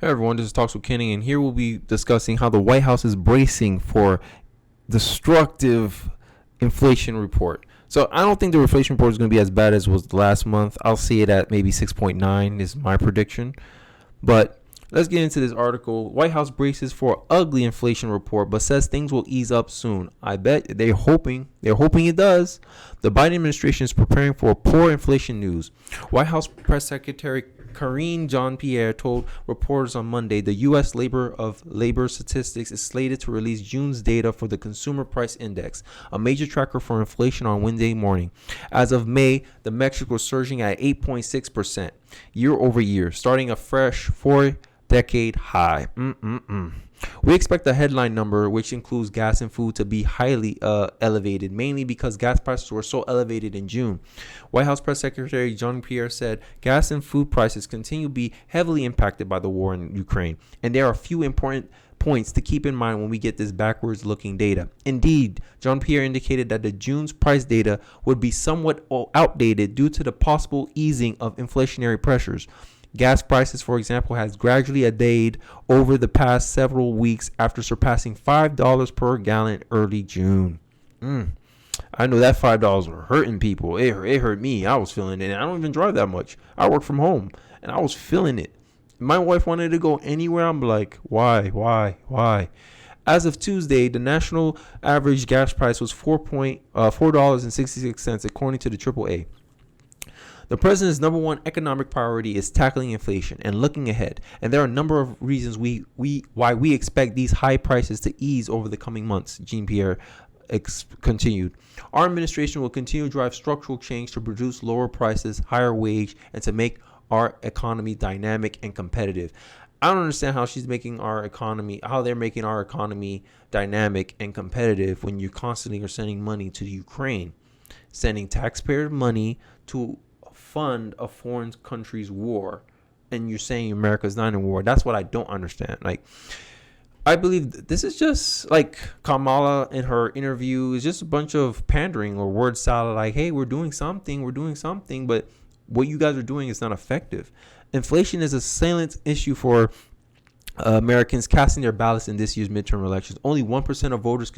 Hey everyone, this is Talks with Kenny, and here we'll be discussing how the White House is bracing for destructive inflation report. So I don't think the inflation report is going to be as bad as was last month. I'll see it at maybe 6.9 is my prediction. But let's get into this article. White House braces for ugly inflation report, but says things will ease up soon. I bet they're hoping it does. The Biden administration is preparing for poor inflation news. White House Press Secretary Karine Jean-Pierre told reporters on Monday the U.S. Labor Statistics is slated to release June's data for the Consumer Price Index, a major tracker for inflation, on Wednesday morning. As of May, the metric was surging at 8.6% year over year, starting a fresh four-decade high. We expect the headline number, which includes gas and food, to be highly elevated, mainly because gas prices were so elevated in June. White House Press Secretary Jean-Pierre said gas and food prices continue to be heavily impacted by the war in Ukraine, and there are a few important points to keep in mind when we get this backwards looking data. Indeed, Jean-Pierre indicated that the June's price data would be somewhat outdated due to the possible easing of inflationary pressures. Gas prices, for example, has gradually abated over the past several weeks after surpassing $5 per gallon early June. I know that $5 were hurting people. It hurt me. I was feeling it. And I don't even drive that much. I work from home, and I was feeling it. My wife wanted to go anywhere. I'm like, why? As of Tuesday, the national average gas price was $4.66, according to the AAA. The president's number one economic priority is tackling inflation and looking ahead, and there are a number of reasons why we expect these high prices to ease over the coming months, Jean-Pierre continued. Our administration will continue to drive structural change to produce lower prices, higher wage, and to make our economy dynamic and competitive. I don't understand how they're making our economy dynamic and competitive when you constantly are sending money to Ukraine, sending taxpayer money to fund a foreign country's war, and you're saying America's not in war. That's what I don't understand. I believe this is just like Kamala in her interview is just a bunch of pandering or word salad. Like, hey, we're doing something, but what you guys are doing is not effective. Inflation is a salient issue for Americans casting their ballots in this year's midterm elections. Only 1% of voters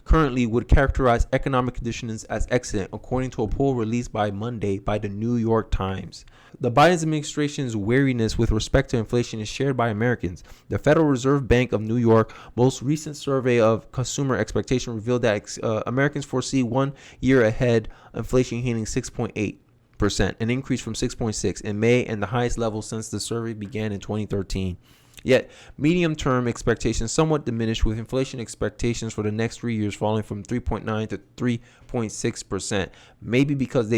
currently would characterize economic conditions as excellent, according to a poll released by Monday by the New York Times. The Biden administration's wariness with respect to inflation is shared by Americans. The Federal Reserve Bank of New York most recent survey of consumer expectation revealed that Americans foresee 1 year ahead inflation hitting 6.8%, an increase from 6.6 in May and the highest level since the survey began in 2013. Yet, medium-term expectations somewhat diminished, with inflation expectations for the next 3 years falling from 3.9 to 3.6%, maybe because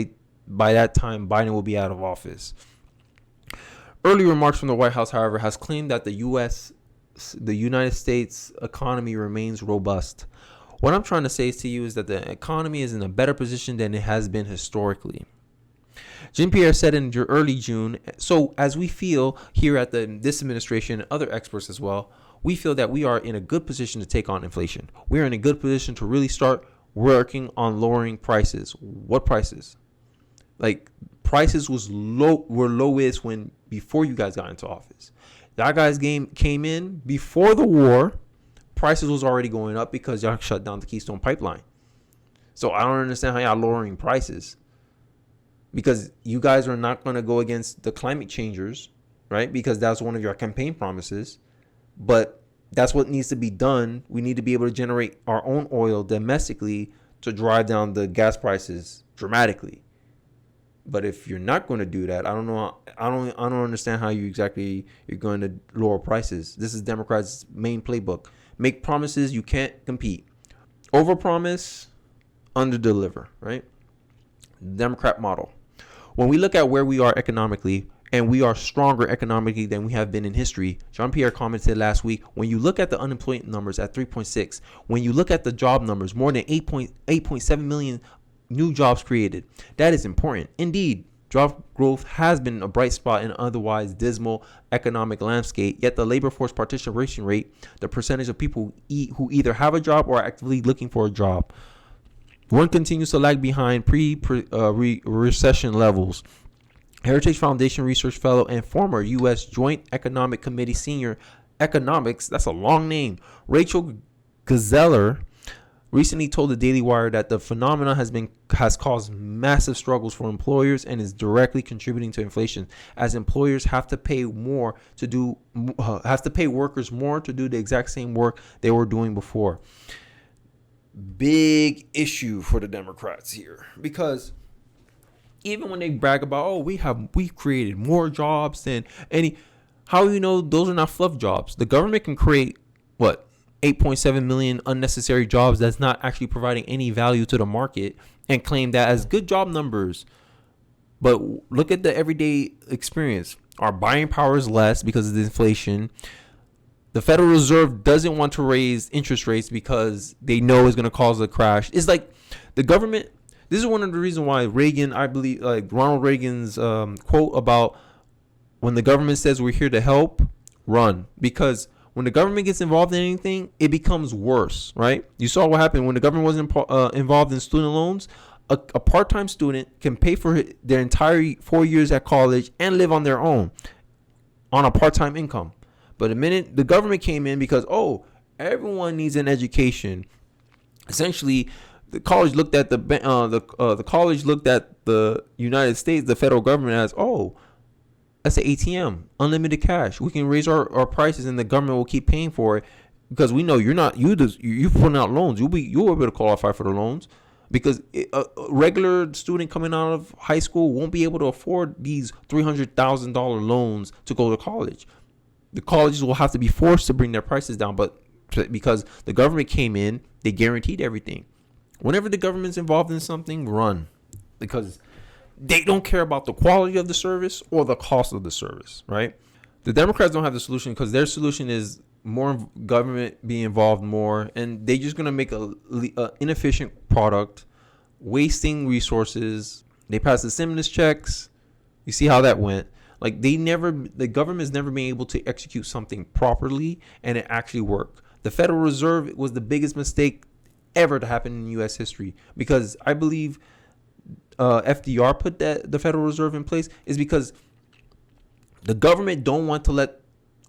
by that time Biden will be out of office. Early remarks from the White House, however, has claimed that the United States economy remains robust. What I'm trying to say to you is that the economy is in a better position than it has been historically. Jean-Pierre said in early June, so as we feel here at this administration and other experts as well, we feel that we are in a good position to take on inflation. We are in a good position to really start working on lowering prices. What prices? Like, prices were lowest before you guys got into office. That guys came in before the war. Prices was already going up because y'all shut down the Keystone Pipeline. So I don't understand how y'all lowering prices. Because you guys are not going to go against the climate changers, right? Because that's one of your campaign promises. But that's what needs to be done. We need to be able to generate our own oil domestically to drive down the gas prices dramatically. But if you're not going to do that, I don't understand how you're going to lower prices. This is Democrats' main playbook. Make promises you can't compete. Overpromise, underdeliver, right? Democrat model. When we look at where we are economically, and we are stronger economically than we have been in history, Jean-Pierre commented last week, when you look at the unemployment numbers at 3.6, when you look at the job numbers, more than 8.7 million new jobs created, that is important. Indeed, job growth has been a bright spot in an otherwise dismal economic landscape, yet the labor force participation rate, the percentage of people who either have a job or are actively looking for a job, one continues to lag behind pre-recession levels. Heritage Foundation research fellow and former U.S. Joint Economic Committee senior economics, that's a long name, Rachel Gazeller, recently told the Daily Wire that the phenomenon has caused massive struggles for employers and is directly contributing to inflation, as employers have to pay workers more to do the exact same work they were doing before. Big issue for the Democrats here, because even when they brag about, oh, we created more jobs than any, how do you know those are not fluff jobs? The government can create what, 8.7 million unnecessary jobs that's not actually providing any value to the market and claim that as good job numbers. But look at the everyday experience. Our buying power is less because of the inflation. The Federal Reserve doesn't want to raise interest rates because they know it's going to cause a crash. It's like the government. This is one of the reasons why Reagan, I believe, like Ronald Reagan's quote about when the government says we're here to help, run. Because when the government gets involved in anything, it becomes worse, right? You saw what happened when the government wasn't involved in student loans. A part-time student can pay for their entire 4 years at college and live on their own on a part-time income. But the minute the government came in, because, oh, everyone needs an education, essentially the college looked at the college looked at the United States, the federal government, as, oh, that's an ATM, unlimited cash. We can raise our prices and the government will keep paying for it because we know you're putting out loans. You'll be able to qualify for the loans because a regular student coming out of high school won't be able to afford these $300,000 loans to go to college. The colleges will have to be forced to bring their prices down, but because the government came in, they guaranteed everything. Whenever the government's involved in something, run, because they don't care about the quality of the service or the cost of the service, right? The Democrats don't have the solution because their solution is more government being involved more, and they're just going to make a inefficient product, wasting resources. They passed the stimulus checks. You see how that went. Like the government's never been able to execute something properly and it actually worked. The Federal Reserve was the biggest mistake ever to happen in U.S. history, because I believe FDR put the Federal Reserve in place is because the government don't want to let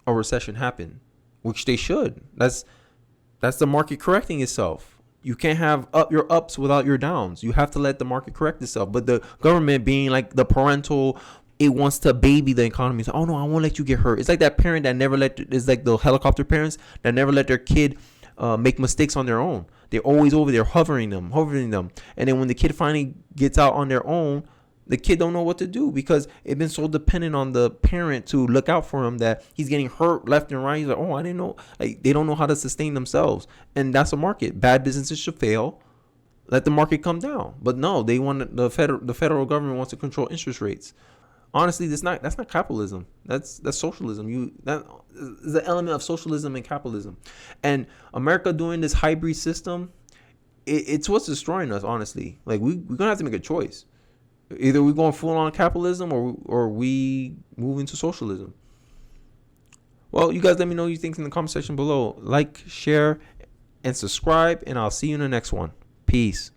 a recession happen, which they should. That's the market correcting itself. You can't have your ups without your downs. You have to let the market correct itself. But the government being like the parental, it wants to baby the economy. So, oh no, I won't let you get hurt. It's like that parent that never it's like the helicopter parents that never let their kid make mistakes on their own. They're always over there hovering them. And then when the kid finally gets out on their own, the kid don't know what to do because it's been so dependent on the parent to look out for him that he's getting hurt left and right. He's like, oh, I didn't know. Like, they don't know how to sustain themselves. And that's a market. Bad businesses should fail. Let the market come down. But no, they want the federal government wants to control interest rates. Honestly, that's not capitalism. That's socialism. That is the element of socialism and capitalism. And America doing this hybrid system, it's what's destroying us, honestly. Like we're gonna have to make a choice. Either we're going full on capitalism or we move into socialism. Well, you guys let me know what you think in the comment section below. Like, share, and subscribe, and I'll see you in the next one. Peace.